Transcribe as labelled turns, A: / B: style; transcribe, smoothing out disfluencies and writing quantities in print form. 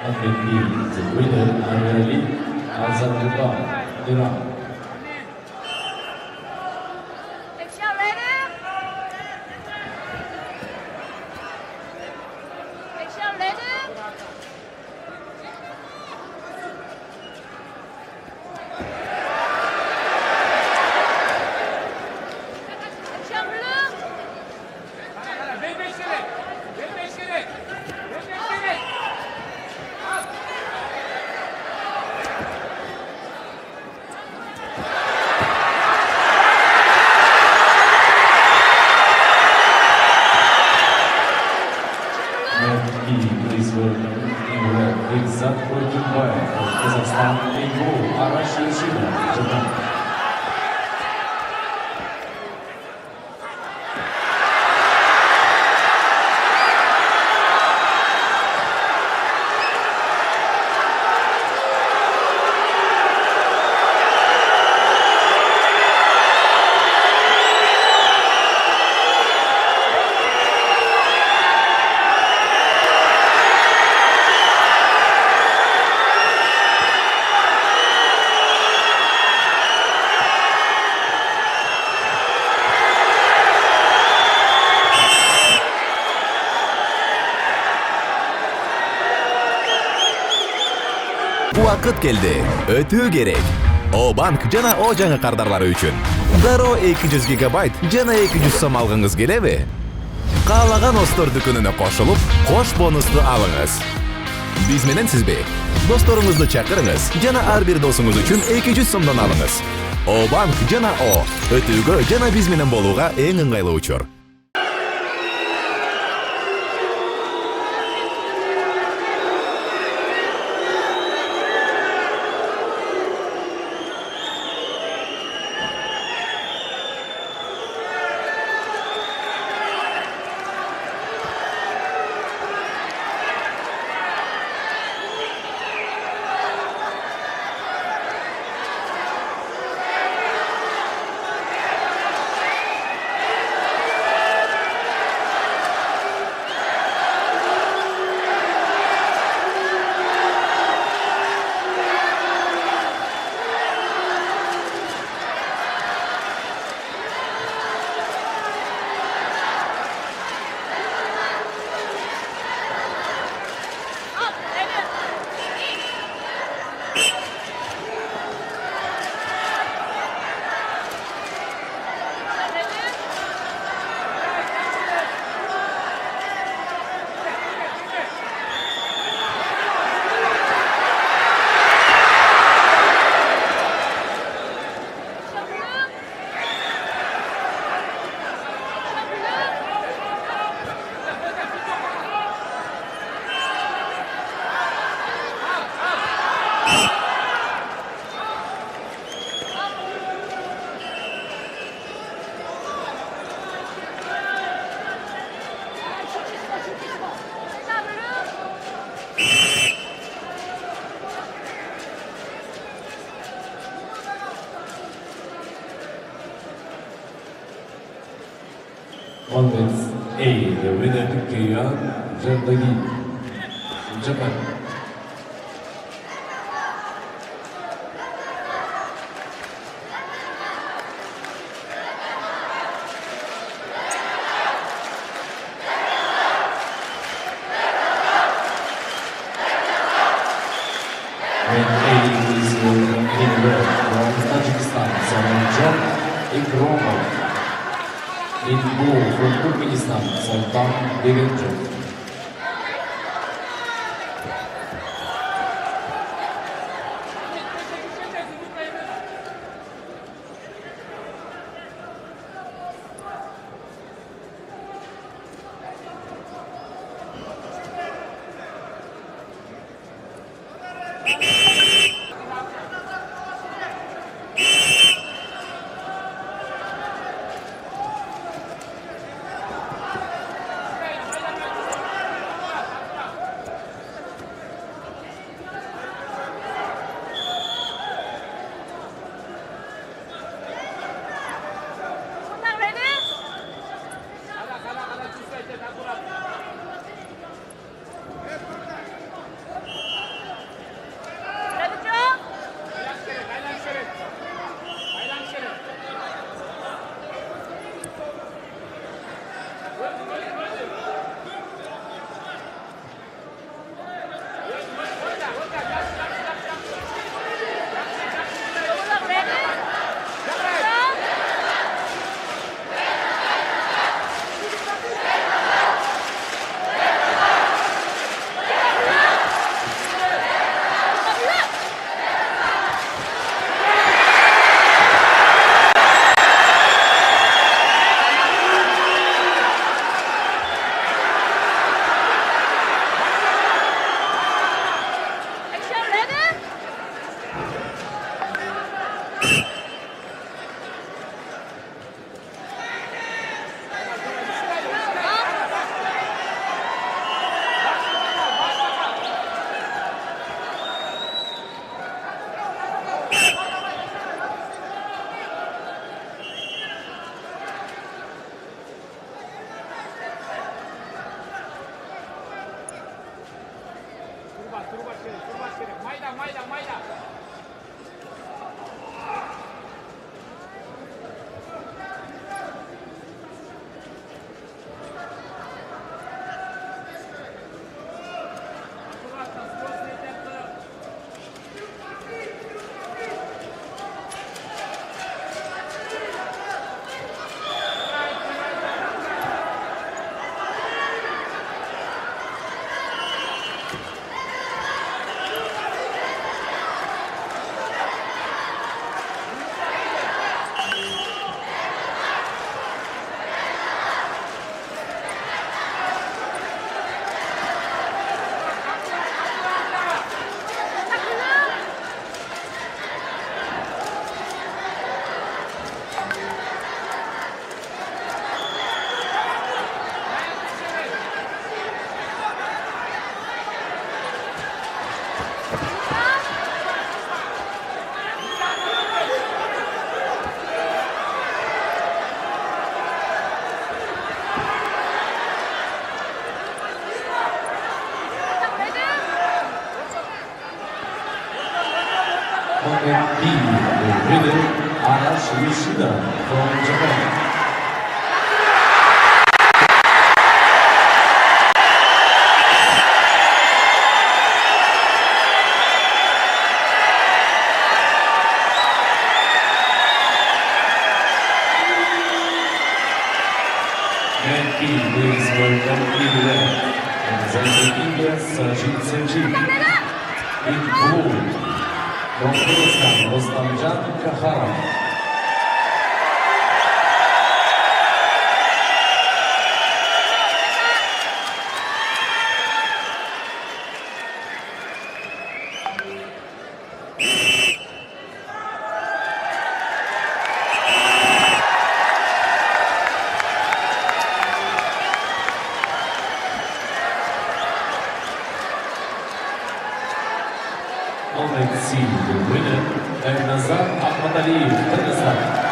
A: The winner Ali Azamullah Iran.
B: Action ready? Action ready? Action blue?
A: Please welcome in red Izzat Koytunbayev of Kazakhstan, Teygu Arash Yeshida, Japan.
C: Вакыт келди. Өтүү керек. O bank жана O жаңы кардарлары үчүн. Дароо 200 гигабайт жана 200 сом алгыңыз келеби? Каалаган Остор дүкөнүнө кошулуп, кош бонусту алыңыз. Биз менен сизби? Досторуңузду чакырыңыз жана ар бир досуңуз үчүн 200 сомдон алыңыз. O bank жана O өтүүгө жана биз менен болууга эң ыңгайлуу учур.
A: On bets A, the winner Kiyan Jandagi, Japan. And A is in red from Tajikistan, Samanjan Ikromov. In blue from Turkmenistan, Sultan Begenjov.
D: Turbaş керек. Майда.
A: Opponent B, the winner, Arashi Yoshida from Japan. Man B wins World Cup India, representing India, Sajid Serji. In blue, from Kyrgyzstan, Rostamjan Kakharov. Opponent C, the winner, Nazar Ahmadaliyev, Kyrgyzstan.